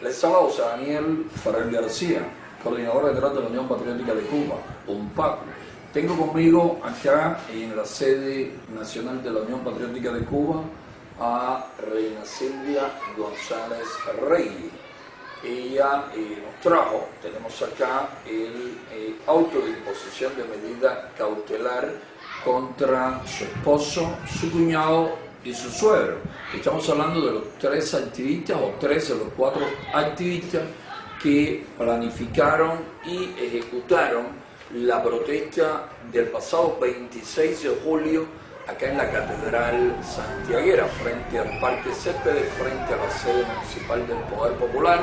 Les habla José Daniel Ferrer García, coordinador general de la Unión Patriótica de Cuba, UNPAC. Tengo conmigo acá en la sede nacional de la Unión Patriótica de Cuba a Reina Silvia González Reyes. Ella nos trajo, tenemos acá el auto de imposición de medida cautelar contra su esposo, su cuñado y su suegro. Estamos hablando de los 3 activistas o 3 de los 4 activistas que planificaron y ejecutaron la protesta del pasado 26 de julio acá en la Catedral Santiaguera, frente al Parque Céspedes, frente a la sede municipal del Poder Popular,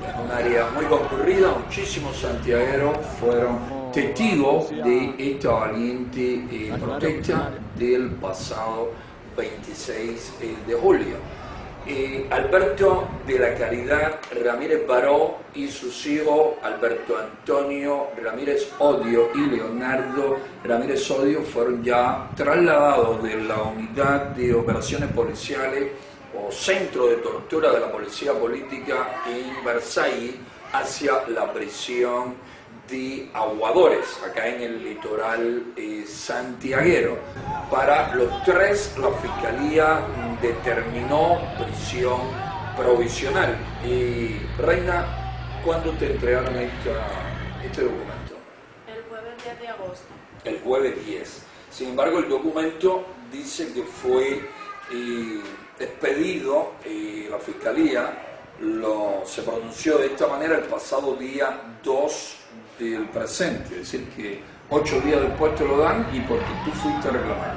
en un área muy concurrida. Muchísimos santiagueros fueron testigos de esta valiente protesta del pasado 26 de julio. Alberto de la Caridad Ramírez Baró y sus hijos Alberto Antonio Ramírez Odio y Leonardo Ramírez Odio fueron ya trasladados de la unidad de operaciones policiales o centro de tortura de la policía política en Versalles hacia la prisión de Aguadores, acá en el litoral santiaguero. Para los 3, la Fiscalía determinó prisión provisional. Reina, ¿cuándo te entregaron este documento? El jueves 10 de agosto. El jueves 10. Sin embargo, el documento dice que fue expedido, la Fiscalía se pronunció de esta manera el pasado día 2 del presente, es decir que 8 días después te lo dan y porque tú fuiste a reclamar.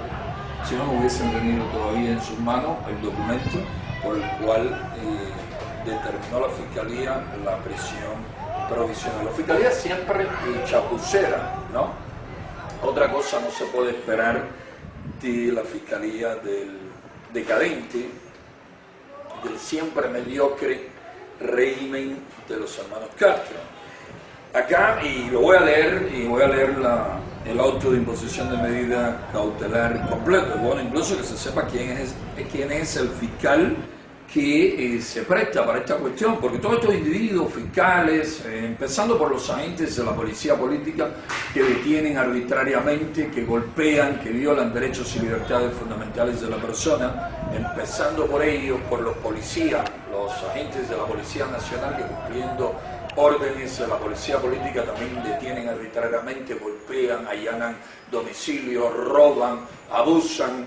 Si no, no hubiesen tenido todavía en sus manos el documento por el cual determinó la Fiscalía la prisión provisional. La Fiscalía siempre chapucera, ¿no? Otra cosa no se puede esperar de la Fiscalía del decadente, del siempre mediocre régimen de los hermanos Castro. Acá, y lo voy a leer, el auto de imposición de medida cautelar completo. Es bueno incluso que se sepa quién es el fiscal que se presta para esta cuestión, porque todos estos individuos fiscales, empezando por los agentes de la policía política que detienen arbitrariamente, que golpean, que violan derechos y libertades fundamentales de la persona, empezando por ellos, por los policías, los agentes de la Policía Nacional que cumpliendo órdenes de la policía política también detienen arbitrariamente, golpean, allanan domicilios, roban, abusan,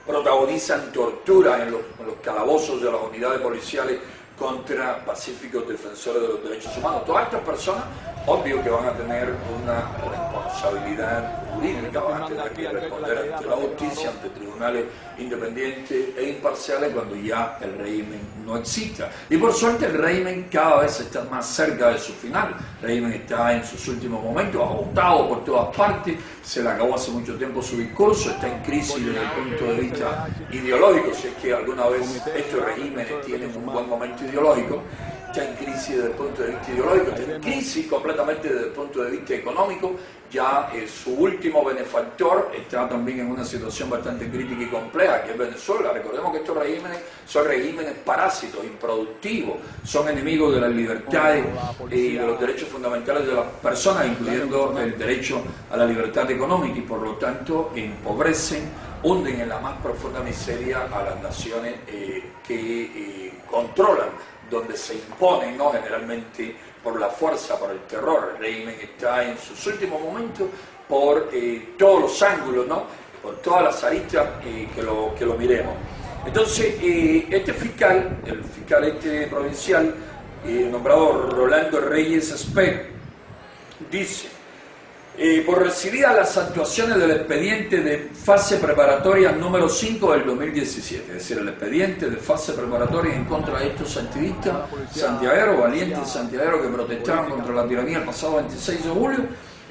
protagonizan tortura en los calabozos de las unidades policiales contra pacíficos defensores de los derechos humanos. Todas estas personas, obvio que van a tener una responsabilidad jurídica, van a tener que responder ante la justicia, ante tribunales independientes e imparciales cuando ya el régimen no exista. Y por suerte el régimen cada vez está más cerca de su final. El régimen está en sus últimos momentos, agotado por todas partes, se le acabó hace mucho tiempo su discurso, está en crisis desde el punto de vista ideológico, si es que alguna vez estos regímenes tienen un buen momento ideológico. Está en crisis desde el punto de vista ideológico, está en crisis completamente desde el punto de vista económico. Ya su último benefactor está también en una situación bastante crítica y compleja, que es Venezuela. Recordemos que estos regímenes son regímenes parásitos, improductivos, son enemigos de las libertades y de los derechos fundamentales de las personas, incluyendo el derecho a la libertad económica, y por lo tanto empobrecen, hunden en la más profunda miseria a las naciones que controlan, donde se imponen, ¿no?, generalmente por la fuerza, por el terror. El régimen está en sus últimos momentos por todos los ángulos, ¿no?, por todas las aristas que lo miremos. Entonces, este fiscal, el fiscal provincial, nombrado Rolando Reyes Esper, dice: por recibidas las actuaciones del expediente de fase preparatoria número 5 del 2017, es decir, el expediente de fase preparatoria en contra de estos activistas santiagueros, valientes santiagueros que protestaron contra la tiranía el pasado 26 de julio,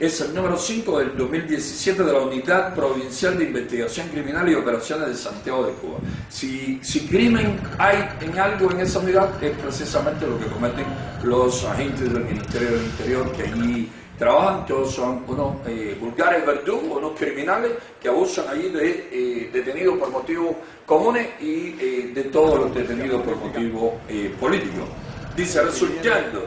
es el número 5 del 2017 de la Unidad Provincial de Investigación Criminal y Operaciones de Santiago de Cuba. Si crimen hay en algo en esa unidad, es precisamente lo que cometen los agentes del Ministerio del Interior que allí trabajan. Todos son unos vulgares verdugos, unos criminales que abusan allí de detenidos por motivos comunes y de todos los detenidos por motivos políticos. Dice, resultando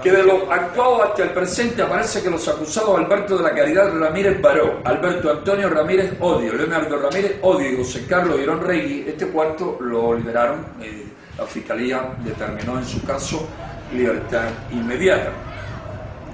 que de lo actuado hasta el presente aparece que los acusados Alberto de la Caridad Ramírez Baró, Alberto Antonio Ramírez Odio, Leonardo Ramírez Odio y José Carlos Girón Regui, este cuarto lo liberaron, la Fiscalía determinó en su caso libertad inmediata.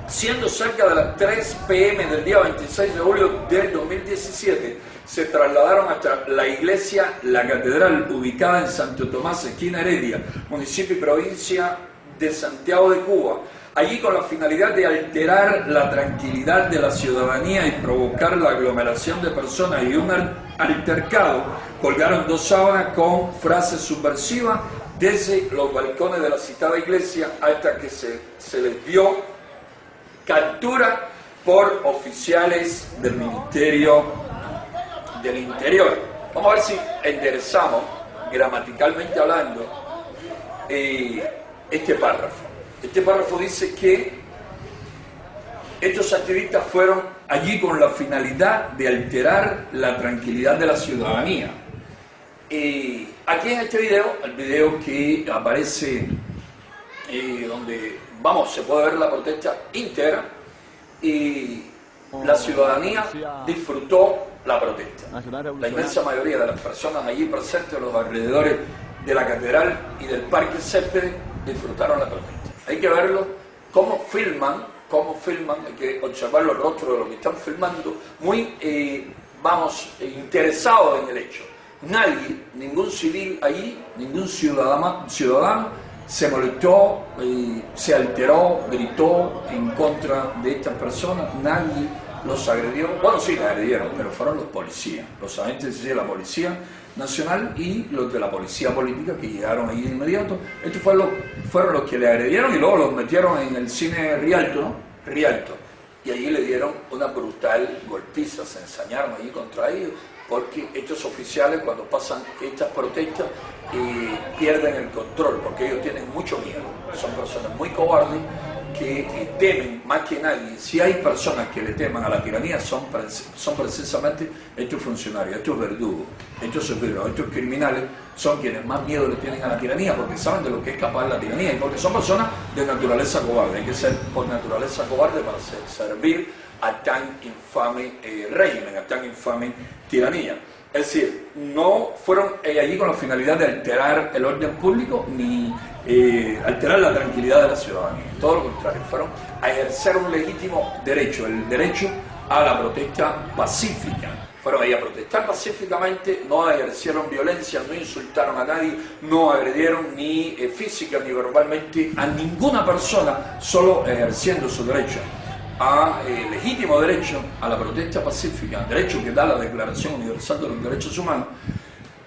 Siendo cerca de las 3 p.m. del día 26 de julio del 2017, se trasladaron hasta la iglesia La Catedral, ubicada en Santo Tomás, esquina Heredia, municipio y provincia de Santiago de Cuba. Allí con la finalidad de alterar la tranquilidad de la ciudadanía y provocar la aglomeración de personas y un altercado, colgaron 2 sábanas con frases subversivas desde los balcones de la citada iglesia hasta que se les dio captura por oficiales del Ministerio del Interior. Vamos a ver si enderezamos, gramaticalmente hablando, este párrafo. Este párrafo dice que estos activistas fueron allí con la finalidad de alterar la tranquilidad de la ciudadanía. Aquí en este video, el video que aparece donde, vamos, se puede ver la protesta íntegra y la ciudadanía disfrutó la protesta. La inmensa mayoría de las personas allí presentes en los alrededores de la catedral y del Parque Céspedes disfrutaron la protesta. Hay que verlo, cómo filman, hay que observar los rostros de los que están filmando, muy, interesados en el hecho. Nadie, ningún civil allí, ningún ciudadano se molestó, se alteró, gritó en contra de estas personas, nadie los agredió. Bueno, sí, les agredieron, pero fueron los policías, los agentes de la Policía Nacional y los de la Policía Política que llegaron ahí de inmediato. Estos fueron los que le agredieron y luego los metieron en el cine Rialto, ¿no? Rialto. Y allí le dieron una brutal golpiza, se ensañaron allí contra ellos, porque estos oficiales cuando pasan estas protestas pierden el control, porque ellos tienen mucho miedo, son personas muy cobardes que temen más que nadie. Si hay personas que le teman a la tiranía son precisamente estos funcionarios, estos verdugos, estos sufridos, estos criminales son quienes más miedo le tienen a la tiranía, porque saben de lo que es capaz la tiranía y porque son personas de naturaleza cobarde. Hay que ser por naturaleza cobarde para servir a tan infame régimen, a tan infame tiranía. Es decir, no fueron allí con la finalidad de alterar el orden público ni alterar la tranquilidad de la ciudadanía. Todo lo contrario, fueron a ejercer un legítimo derecho, el derecho a la protesta pacífica. Fueron ahí a protestar pacíficamente, no ejercieron violencia, no insultaron a nadie, no agredieron ni física ni verbalmente a ninguna persona, solo ejerciendo su derecho legítimo derecho a la protesta pacífica, derecho que da la Declaración Universal de los Derechos Humanos,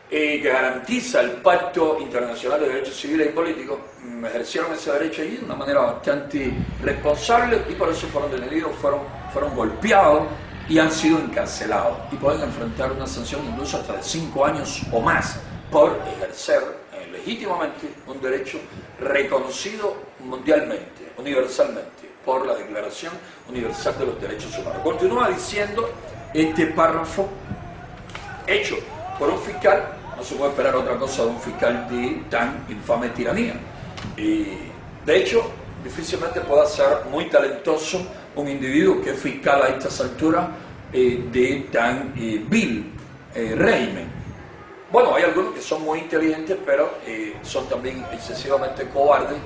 que garantiza el Pacto Internacional de Derechos Civiles y Políticos. Ejercieron ese derecho allí de una manera bastante responsable y por eso fueron detenidos, fueron golpeados y han sido encarcelados y pueden enfrentar una sanción incluso hasta de 5 años o más por ejercer legítimamente un derecho reconocido mundialmente, universalmente, por la Declaración Universal de los Derechos Humanos. Continúa diciendo este párrafo, hecho por un fiscal, no se puede esperar otra cosa de un fiscal de tan infame tiranía. De hecho, difícilmente pueda ser muy talentoso un individuo que es fiscal a estas alturas de tan vil régimen. Bueno, hay algunos que son muy inteligentes, pero son también excesivamente cobardes.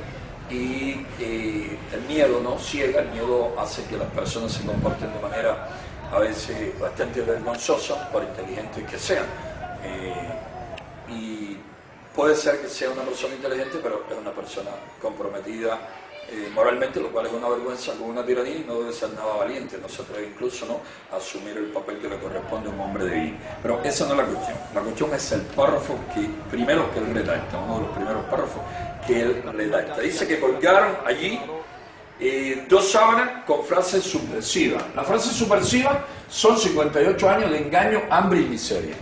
Y el miedo no ciega, el miedo hace que las personas se comporten de manera a veces bastante vergonzosa, por inteligentes que sean. Y puede ser que sea una persona inteligente, pero es una persona comprometida moralmente, lo cual es una vergüenza con una tiranía y no debe ser nada valiente, no se atreve incluso ¿no? a asumir el papel que le corresponde a un hombre de bien. Pero esa no es la cuestión es el párrafo que primero que él redacta, uno de los primeros párrafos que él redacta. Dice que colgaron allí 2 sábanas con frases subversivas. Las frases subversivas son 58 años de engaño, hambre y miseria.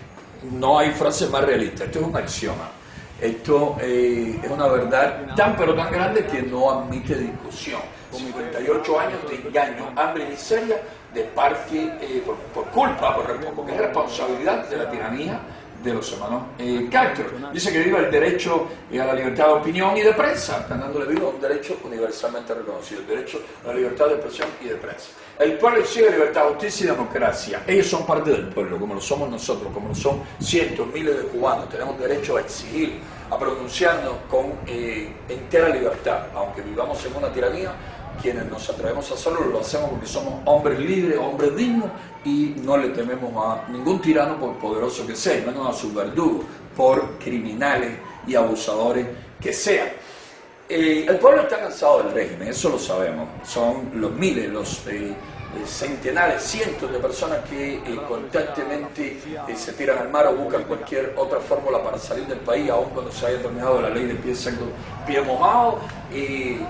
No hay frase más realista, esto es un axioma. Esto es una verdad tan pero tan grande que no admite discusión. 58 años de engaño, hambre y miseria de parte, por culpa, porque es responsabilidad de la tiranía, de los hermanos Castro. Dice que viva el derecho a la libertad de opinión y de prensa, están dándole viva un derecho universalmente reconocido, el derecho a la libertad de expresión y de prensa. El pueblo exige libertad, justicia y democracia. Ellos son parte del pueblo, como lo somos nosotros, como lo son cientos, miles de cubanos. Tenemos derecho a exigir, a pronunciarnos con entera libertad, aunque vivamos en una tiranía. Quienes nos atrevemos a hacerlo lo hacemos porque somos hombres libres, hombres dignos y no le tememos a ningún tirano por poderoso que sea, y menos a sus verdugos, por criminales y abusadores que sean. El pueblo está cansado del régimen, eso lo sabemos. Son los miles, los centenares, cientos de personas que constantemente se tiran al mar o buscan cualquier otra fórmula para salir del país, aun cuando se haya terminado la ley de pie mojado,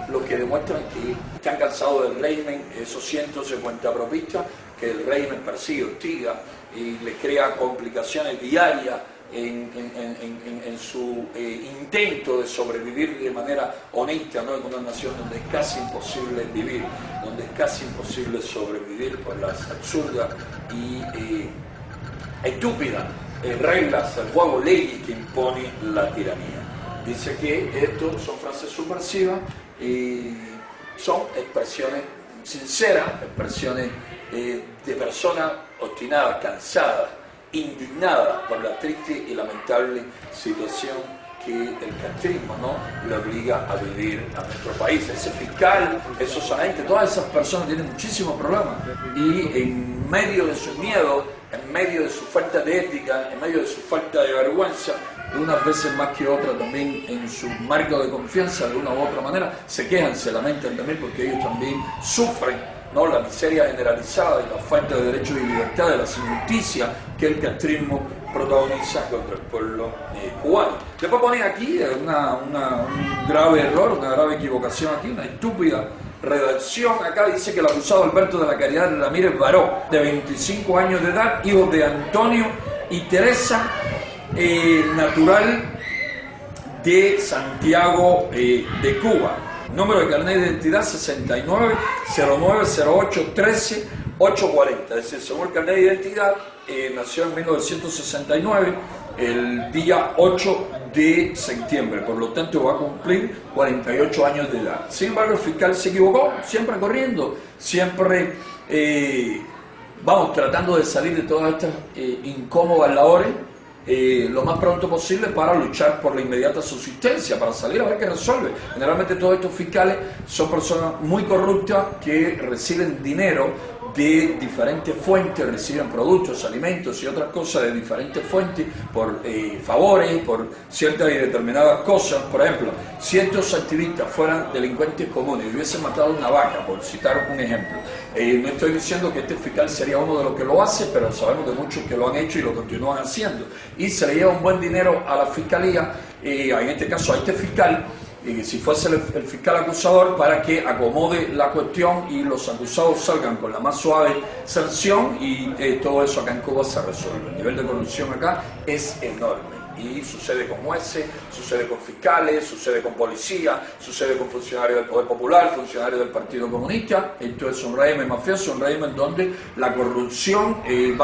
lo que demuestran que están cansados del régimen, esos 150 propistas que el régimen persigue, hostiga y les crea complicaciones diarias en su intento de sobrevivir de manera honesta, ¿no? En una nación donde es casi imposible vivir, donde es casi imposible sobrevivir por las absurdas y estúpidas reglas, el juego, leyes que impone la tiranía. Dice que esto son frases subversivas y son expresiones sinceras, expresiones de personas obstinadas, cansadas, indignada por la triste y lamentable situación que el castrismo, ¿no?, le obliga a vivir a nuestro país. Ese fiscal, esos agentes, todas esas personas tienen muchísimos problemas y en medio de su miedo, en medio de su falta de ética, en medio de su falta de vergüenza, de unas veces más que otras también en su marco de confianza, de una u otra manera, se quejan, se lamentan también porque ellos también sufren, ¿no?, la miseria generalizada y la falta de derechos y libertades, las injusticias que el castrismo protagoniza contra el pueblo cubano. Después ponen aquí un grave error, una grave equivocación aquí, una estúpida redacción. Acá dice que el acusado Alberto de la Caridad Ramírez Baró, de 25 años de edad, hijo de Antonio y Teresa, natural de Santiago de Cuba. Número de carnet de identidad 69090813-840. Es decir, según el carnet de identidad, nació en 1969, el día 8 de septiembre. Por lo tanto, va a cumplir 48 años de edad. Sin embargo, el fiscal se equivocó, siempre corriendo, siempre tratando de salir de todas estas incómodas labores lo más pronto posible para luchar por la inmediata subsistencia, para salir a ver qué resuelve. Generalmente todos estos fiscales son personas muy corruptas que reciben dinero de diferentes fuentes, reciben productos, alimentos y otras cosas de diferentes fuentes por favores, por ciertas y determinadas cosas. Por ejemplo, si estos activistas fueran delincuentes comunes y hubiesen matado una vaca, por citar un ejemplo, no estoy diciendo que este fiscal sería uno de los que lo hace, pero sabemos de muchos que lo han hecho y lo continúan haciendo, y se le lleva un buen dinero a la fiscalía, en este caso a este fiscal, si fuese el fiscal acusador, para que acomode la cuestión y los acusados salgan con la más suave sanción y todo eso acá en Cuba se resuelve. El nivel de corrupción acá es enorme y sucede con jueces, sucede con fiscales, sucede con policía, sucede con funcionarios del Poder Popular, funcionarios del Partido Comunista. Esto es un régimen mafioso, un régimen donde la corrupción es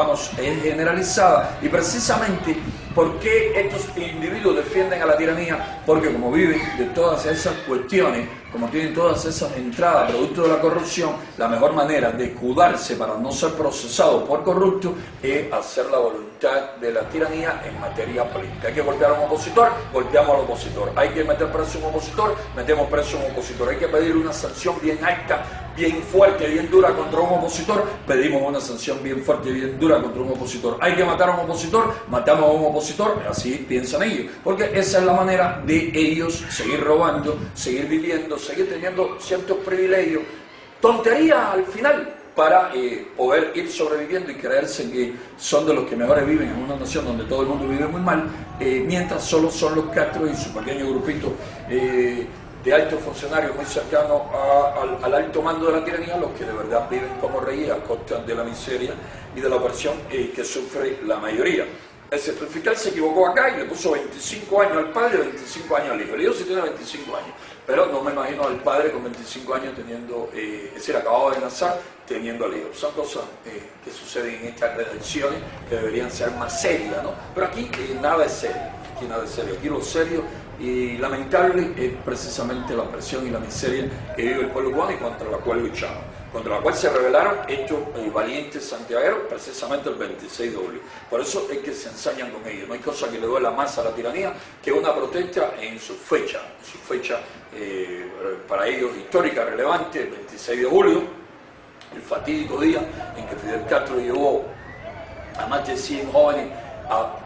generalizada, y precisamente ¿por qué estos individuos defienden a la tiranía? Porque como viven de todas esas cuestiones, como tienen todas esas entradas producto de la corrupción, la mejor manera de escudarse para no ser procesado por corrupto es hacer la voluntad de la tiranía en materia política. Hay que golpear a un opositor, golpeamos al opositor. Hay que meter preso a un opositor, metemos preso a un opositor. Hay que pedir una sanción bien alta, bien fuerte, bien dura contra un opositor, pedimos una sanción bien fuerte y bien dura contra un opositor. Hay que matar a un opositor, matamos a un opositor. Así piensan ellos, porque esa es la manera de ellos seguir robando, seguir viviendo, seguir teniendo ciertos privilegios, tonterías al final, para poder ir sobreviviendo y creerse que son de los que mejores viven en una nación donde todo el mundo vive muy mal, mientras solo son los Castro y su pequeño grupito de altos funcionarios muy cercanos al alto mando de la tiranía los que de verdad viven como reyes a costa de la miseria y de la opresión que sufre la mayoría. El fiscal se equivocó acá y le puso 25 años al padre y 25 años al hijo. El hijo sí tiene 25 años, pero no me imagino al padre con 25 años teniendo, es decir, acabado de nacer teniendo al hijo. Son cosas que suceden en estas redacciones que deberían ser más serias, ¿no? Pero aquí nada es serio, aquí nada es serio. Aquí lo serio y lamentable es precisamente la presión y la miseria que vive el pueblo cubano y contra la cual luchamos, contra la cual se rebelaron estos valientes santiagueros precisamente el 26 de julio. Por eso es que se ensañan con ellos. No hay cosa que le duela más a la tiranía que una protesta en su fecha para ellos histórica, relevante, el 26 de julio, el fatídico día en que Fidel Castro llevó a más de 100 jóvenes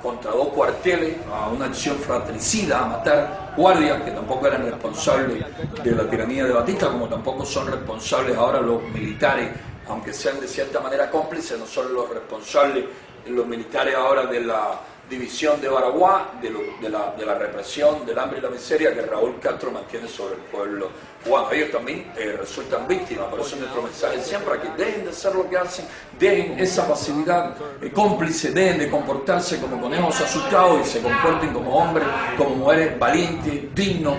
contra 2 cuarteles, a una acción fratricida, a matar guardias que tampoco eran responsables de la tiranía de Batista, como tampoco son responsables ahora los militares, aunque sean de cierta manera cómplices, no son los responsables los militares ahora de la división de Baraguá, de la represión, del hambre y la miseria que Raúl Castro mantiene sobre el pueblo cubano. Ellos también resultan víctimas, por eso nuestro mensaje siempre aquí: dejen de hacer lo que hacen, dejen esa pasividad cómplice, dejen de comportarse como conejos asustados y se comporten como hombres, como mujeres valientes, dignos,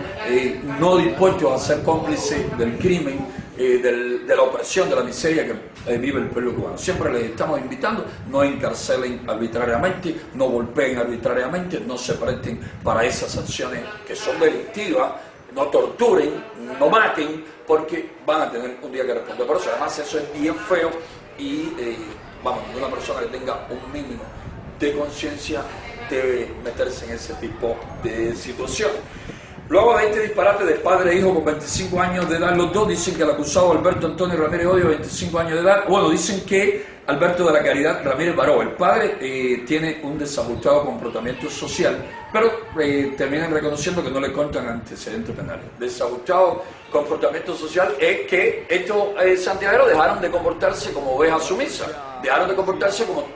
no dispuestos a ser cómplices del crimen, de la opresión, de la miseria que vive el pueblo cubano. Siempre les estamos invitando: no encarcelen arbitrariamente, no golpeen arbitrariamente, no se presten para esas acciones que son delictivas, no torturen, no maten, porque van a tener un día que responder por eso. Además, eso es bien feo y una persona que tenga un mínimo de conciencia debe meterse en ese tipo de situaciones. Luego de este disparate de padre e hijo con 25 años de edad, los dos dicen que el acusado Alberto Antonio Ramírez Odio, 25 años de edad, dicen que Alberto de la Caridad Ramírez Baró, el padre, tiene un desajustado comportamiento social, pero terminan reconociendo que no le contan antecedentes penales. Desajustado comportamiento social es que estos santiagueros dejaron de comportarse como ovejas sumisas, dejaron de comportarse como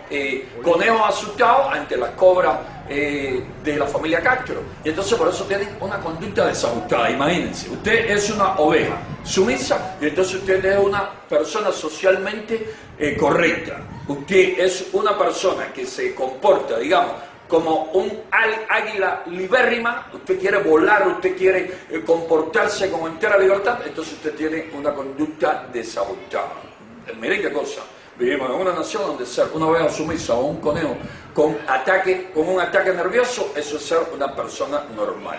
conejos asustados ante las cobras de la familia Castro, y entonces por eso tienen una conducta desajustada. Imagínense, usted es una oveja sumisa y entonces usted es una persona socialmente correcta, usted es una persona que se comporta, digamos, como un águila libérrima, usted quiere volar, usted quiere comportarse con entera libertad, entonces usted tiene una conducta desajustada. Miren qué cosa. Vivimos en una nación donde ser una oveja sumisa o un conejo con un ataque nervioso, eso es ser una persona normal.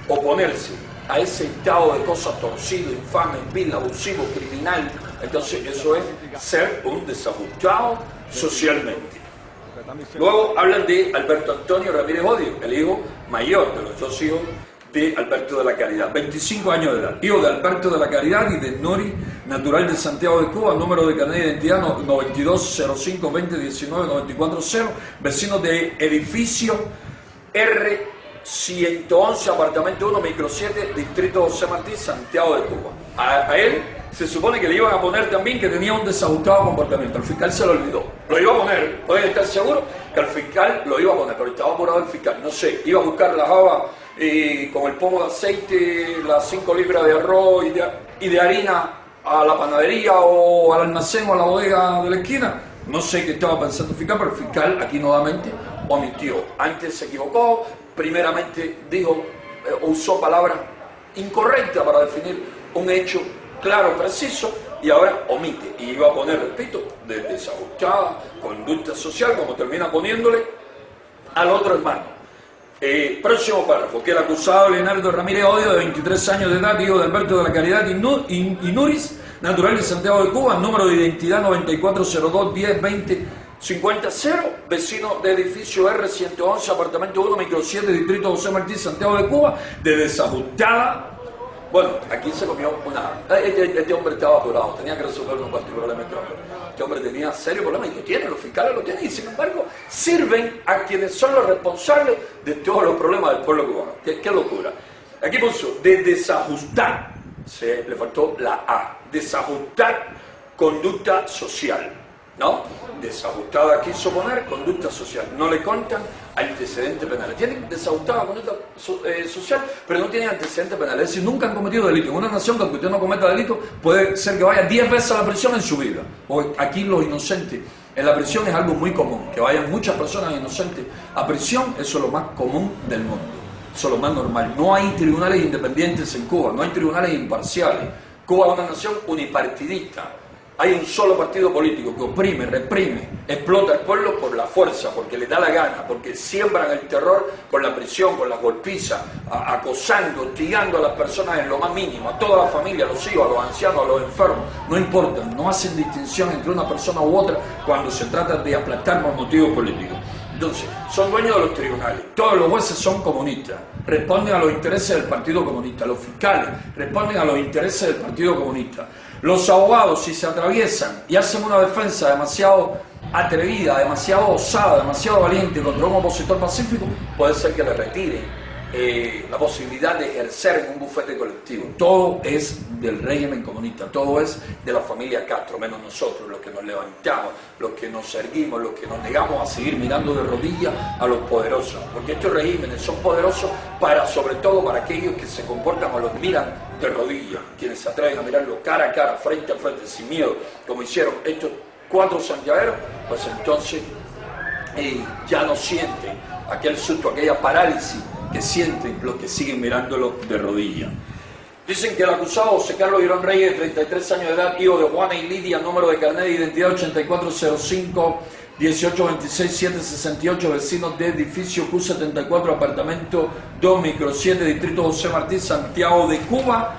Oponerse a ese estado de cosas torcido, infame, vil, abusivo, criminal, entonces eso es ser un desajustado socialmente. Luego hablan de Alberto Antonio Ramírez Odio, el hijo mayor de los 2 hijos de Alberto de la Caridad, 25 años de edad, hijo de Alberto de la Caridad y de Nori, natural de Santiago de Cuba, número de carnet de identidad 920520199440, vecino de edificio R111, apartamento 1, micro 7, distrito José Martí, Santiago de Cuba. A él se supone que le iban a poner también que tenía un desajustado comportamiento. Al fiscal se lo olvidó. Lo iba a poner, pueden estar seguros que al fiscal lo iba a poner, pero estaba apurado el fiscal. No sé, iba a buscar las habas con el pomo de aceite, las 5 libras de arroz y de harina a la panadería o al almacén o a la bodega de la esquina. No sé qué estaba pensando el fiscal, pero el fiscal aquí nuevamente omitió. Antes se equivocó, primeramente dijo, usó palabras incorrectas para definir un hecho claro, preciso, y ahora omite. Y iba a poner, repito, de desajustada conducta social, como termina poniéndole al otro hermano. Próximo párrafo, que el acusado Leonardo Ramírez Odio, de 23 años de edad, hijo de Alberto de la Caridad y Nuris, natural de Santiago de Cuba, número de identidad 9402102050, vecino de edificio R111, apartamento 1, micro 7, distrito José Martí, Santiago de Cuba, de desajustada. Bueno, aquí se comió este hombre estaba apurado, tenía que resolver unos cuantos problemas. Este hombre tenía serios problemas y lo tiene, los fiscales lo tienen, y sin embargo sirven a quienes son los responsables de todos los problemas del pueblo cubano. ¡Qué locura! Aquí puso de desajustar, le faltó la A, desajustar conducta social, ¿no? Desajustada quiso poner conducta social, no le contan antecedentes penales. Tienen desajustada conducta social, pero no tienen antecedentes penales, es decir, nunca han cometido delito. En una nación que aunque usted no cometa delito, puede ser que vaya 10 veces a la prisión en su vida. Porque aquí los inocentes en la prisión es algo muy común, que vayan muchas personas inocentes a prisión, eso es lo más común del mundo, eso es lo más normal. No hay tribunales independientes en Cuba, no hay tribunales imparciales. Cuba es una nación unipartidista. hay un solo partido político que oprime, reprime, explota al pueblo por la fuerza, porque le da la gana, porque siembran el terror con la prisión, con las golpizas, acosando, hostigando a las personas en lo más mínimo, a toda la familia, a los hijos, a los ancianos, a los enfermos, no importa, no hacen distinción entre una persona u otra cuando se trata de aplastar por motivos políticos. Entonces, son dueños de los tribunales, todos los jueces son comunistas, responden a los intereses del Partido Comunista, los fiscales responden a los intereses del Partido Comunista. Los abogados, si se atraviesan y hacen una defensa demasiado atrevida, demasiado osada, demasiado valiente contra un opositor pacífico, puede ser que le retiren la posibilidad de ejercer en un bufete colectivo. Todo es del régimen comunista, todo es de la familia Castro, menos nosotros, los que nos levantamos, los que nos erguimos, los que nos negamos a seguir mirando de rodillas a los poderosos, porque estos regímenes son poderosos sobre todo para aquellos que se comportan o los miran de rodillas, quienes se atreven a mirarlos cara a cara, frente a frente, sin miedo, como hicieron estos 4 santiagueros, pues entonces ya no sienten aquel susto, aquella parálisis que sienten los que siguen mirándolo de rodillas. Dicen que el acusado José Carlos Girón Reyes, de 33 años de edad, hijo de Juana y Lidia, número de carnet de identidad 8405-1826-768, vecinos de edificio Q74, apartamento 2, micro 7, distrito José Martí, Santiago de Cuba.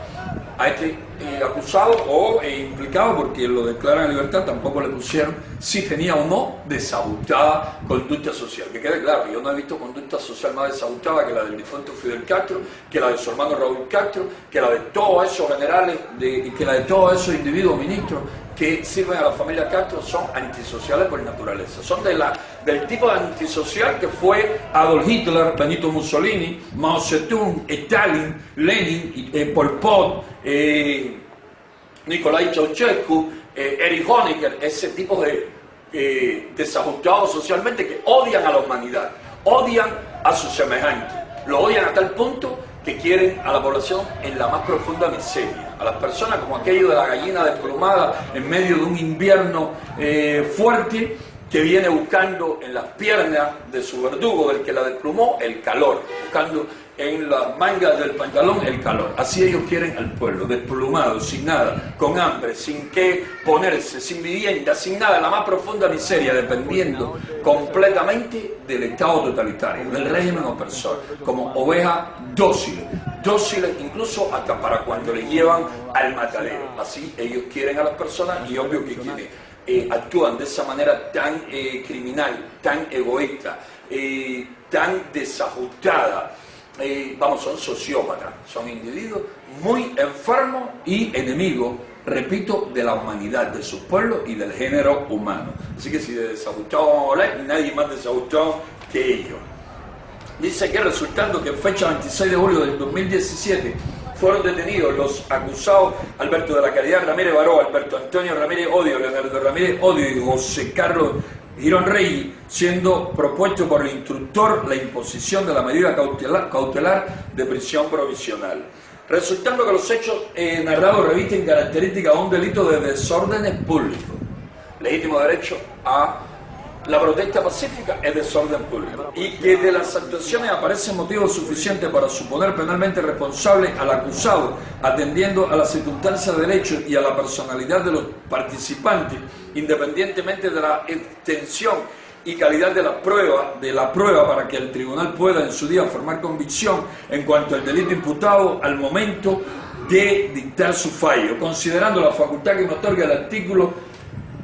A este acusado o implicado, porque lo declaran en libertad, tampoco le pusieron si tenía o no desajustada conducta social. Que quede claro, yo no he visto conducta social más desajustada que la del difunto Fidel Castro, que la de su hermano Raúl Castro, que la de todos esos generales, que la de todos esos individuos ministros que sirven a la familia Castro. Son antisociales por naturaleza, son del tipo de antisocial que fue Adolf Hitler, Benito Mussolini, Mao Zedong, Stalin, Lenin, Pol Pot, Nicolai Ceausescu, Erich Honecker, ese tipo de desajustados socialmente que odian a la humanidad, odian a sus semejantes, lo odian a tal punto que quieren a la población en la más profunda miseria, a las personas como aquello de la gallina desplumada en medio de un invierno fuerte, que viene buscando en las piernas de su verdugo, del que la desplumó, el calor, buscando en las mangas del pantalón el calor. Así ellos quieren al pueblo, desplumado, sin nada, con hambre, sin qué ponerse, sin vivienda, sin nada, en la más profunda miseria, dependiendo completamente del Estado totalitario, del régimen opresor, como ovejas dóciles incluso hasta para cuando le llevan al matadero. Así ellos quieren a las personas, y obvio que quienes actúan de esa manera tan criminal, tan egoísta, tan desajustada, son sociópatas, son individuos muy enfermos y enemigos, repito, de la humanidad, de sus pueblos y del género humano. Así que si de desajustados vamos a hablar, nadie más desajustado que ellos. Dice que resultando que en fecha 26 de julio del 2017 fueron detenidos los acusados Alberto de la Caridad Ramírez Baró, Alberto Antonio Ramírez Odio, Leonardo Ramírez Odio y José Carlos Girón Reyes, siendo propuesto por el instructor la imposición de la medida cautelar de prisión provisional. Resultando que los hechos narrados revisten características de un delito de desórdenes públicos. Legítimo derecho a la protesta pacífica es desorden público, y que de las actuaciones aparecen motivos suficientes para suponer penalmente responsable al acusado, atendiendo a las circunstancias del hecho y a la personalidad de los participantes, independientemente de la extensión y calidad de la prueba para que el tribunal pueda en su día formar convicción en cuanto al delito imputado al momento de dictar su fallo, considerando la facultad que me otorga el artículo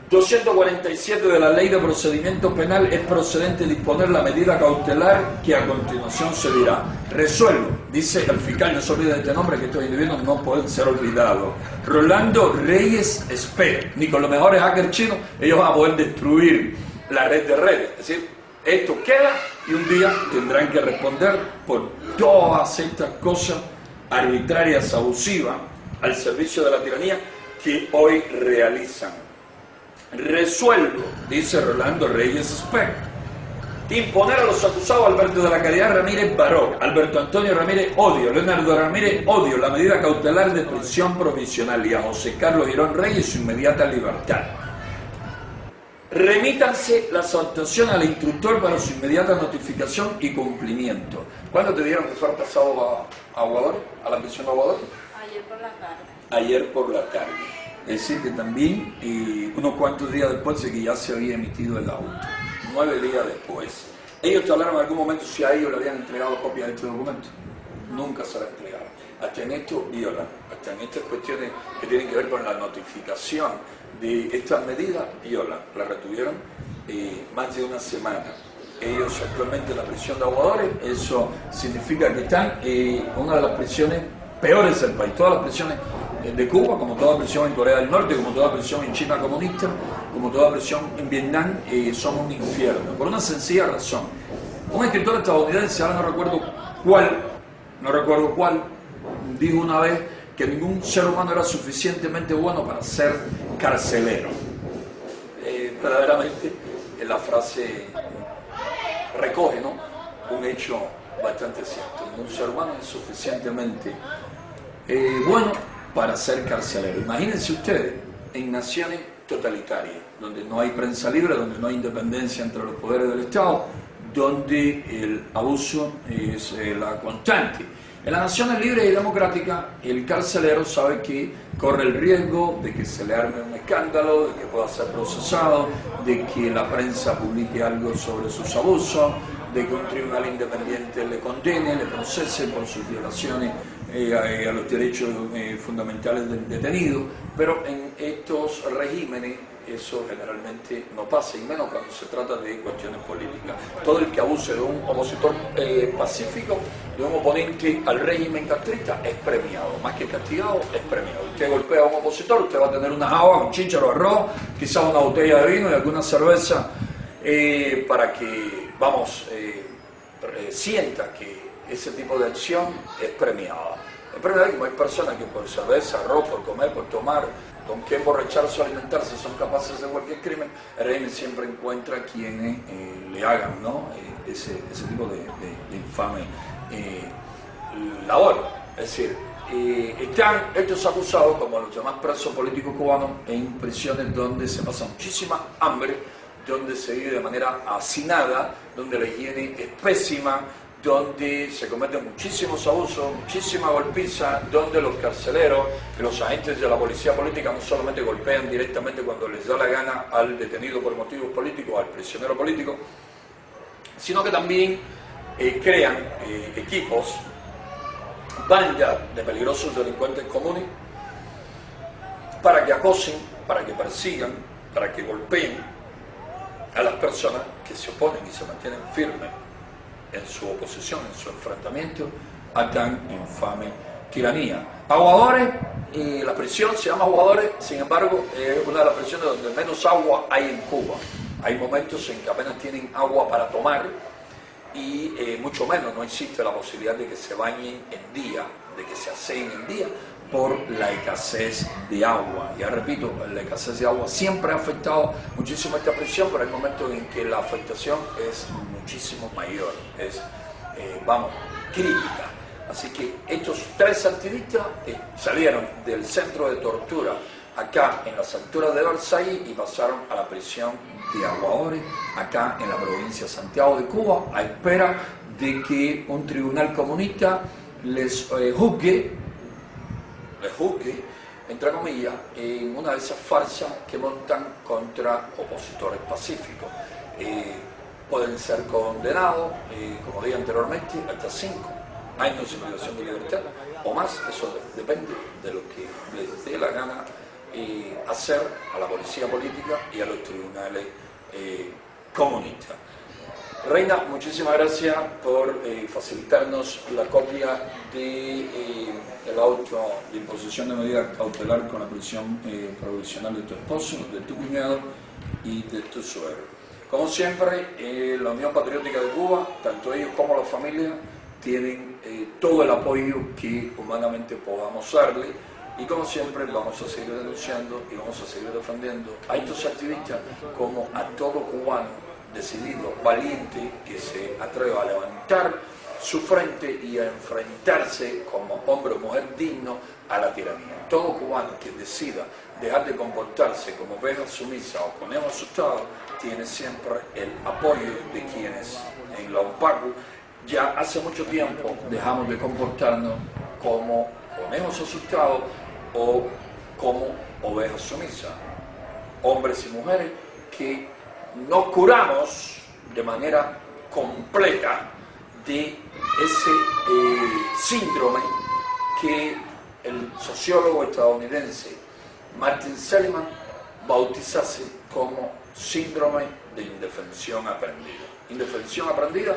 247 de la Ley de Procedimiento Penal, es procedente disponer la medida cautelar que a continuación se dirá. Resuelvo, dice el fiscal, no se olvide de este nombre, que estos individuos no pueden ser olvidados. Rolando Reyes Esper, ni con los mejores hackers chinos ellos van a poder destruir la red de redes. Es decir, esto queda y un día tendrán que responder por todas estas cosas arbitrarias, abusivas, al servicio de la tiranía que hoy realizan. Resuelvo, dice Rolando Reyes Esper, imponer a los acusados Alberto de la Caridad Ramírez Baró, Alberto Antonio Ramírez Odio, Leonardo Ramírez Odio, la medida cautelar de prisión provisional, y a José Carlos Girón Reyes su inmediata libertad. Remítanse las actuaciones al instructor para su inmediata notificación y cumplimiento. ¿Cuándo te dieron que fueron pasados a Aguador, a la prisión de Aguador? Ayer por la tarde. Ayer por la tarde. Es decir, que también unos cuantos días después de que ya se había emitido el auto, 9 días después. Ellos te hablaron en algún momento si a ellos le habían entregado copias de este documento. Nunca se la entregaron. Hasta en esto violan, hasta en estas cuestiones que tienen que ver con la notificación de estas medidas, violan. La retuvieron más de una semana. Ellos actualmente en la prisión de Aguadores, eso significa que están en una de las prisiones peores del país. Todas las prisiones de Cuba, como toda prisión en Corea del Norte, como toda prisión en China comunista, como toda prisión en Vietnam, son un infierno. Por una sencilla razón. Un escritor estadounidense, ahora no recuerdo cuál, dijo una vez que ningún ser humano era suficientemente bueno para ser carcelero. Verdaderamente la frase recoge, ¿no?, un hecho bastante cierto. Ningún ser humano es suficientemente bueno para ser carcelero. Imagínense ustedes en naciones totalitarias, donde no hay prensa libre, donde no hay independencia entre los poderes del Estado, donde el abuso es la constante. En las naciones libres y democráticas, el carcelero sabe que corre el riesgo de que se le arme un escándalo, de que pueda ser procesado, de que la prensa publique algo sobre sus abusos, de que un tribunal independiente le condene, le procese por sus violaciones a los derechos fundamentales del detenido. Pero en estos regímenes eso generalmente no pasa, y menos cuando se trata de cuestiones políticas. Todo el que abuse de un opositor pacífico, de un oponente al régimen castrista, es premiado. Más que castigado, es premiado. Usted golpea a un opositor, usted va a tener una agua, un chícharo, arroz, quizás una botella de vino y alguna cerveza para que, sienta que ese tipo de acción es premiada. Es premiada como hay personas que por cerveza, arroz, por comer, por tomar, con qué emborracharse o alimentarse, son capaces de cualquier crimen. El régimen siempre encuentra quienes le hagan, ¿no?, ese tipo de infame labor. Es decir, están estos acusados, como los demás presos políticos cubanos, en prisiones donde se pasa muchísima hambre, donde se vive de manera hacinada, donde la higiene es pésima, donde se cometen muchísimos abusos, muchísima golpiza, donde los carceleros y los agentes de la policía política no solamente golpean directamente cuando les da la gana al detenido por motivos políticos, al prisionero político, sino que también crean equipos, bandas de peligrosos delincuentes comunes, para que acosen, para que persigan, para que golpeen a las personas que se oponen y se mantienen firmes en su oposición, en su enfrentamiento a tan infame tiranía. Aguadores, la prisión se llama Aguadores, sin embargo, es una de las prisiones donde menos agua hay en Cuba. Hay momentos en que apenas tienen agua para tomar y mucho menos, no existe la posibilidad de que se bañen en día, de que se aseen en día, por la escasez de agua. Ya repito, la escasez de agua siempre ha afectado muchísimo a esta prisión, pero hay momentos en que la afectación es muchísimo mayor, es, crítica. Así que estos 3 activistas salieron del centro de tortura acá en las alturas de Versalles y pasaron a la prisión de Aguadores, acá en la provincia de Santiago de Cuba, a espera de que un tribunal comunista les juzgue, entre comillas, en una de esas farsas que montan contra opositores pacíficos. Pueden ser condenados, como dije anteriormente, hasta 5 años de privación de libertad o más. Eso depende de lo que les dé la gana hacer a la policía política y a los tribunales comunistas. Reina, muchísimas gracias por facilitarnos la copia del auto de imposición de medida cautelar con la prisión provisional de tu esposo, de tu cuñado y de tu suegro. Como siempre, la Unión Patriótica de Cuba, tanto ellos como la familia, tienen todo el apoyo que humanamente podamos darle, y como siempre vamos a seguir denunciando y vamos a seguir defendiendo a estos activistas como a todo cubano decidido, valiente, que se atreva a levantar su frente y a enfrentarse como hombre o mujer digno a la tiranía. Todo cubano que decida dejar de comportarse como oveja sumisa o conejo asustado tiene siempre el apoyo de quienes en la UPACU ya hace mucho tiempo dejamos de comportarnos como conejos asustados o como ovejas sumisas, hombres y mujeres que nos curamos de manera completa de ese síndrome que el sociólogo estadounidense Martin Seligman bautizase como síndrome de indefensión aprendida. Indefensión aprendida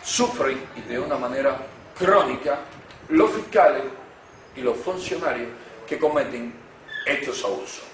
sufren y de una manera crónica los fiscales y los funcionarios que cometen estos abusos.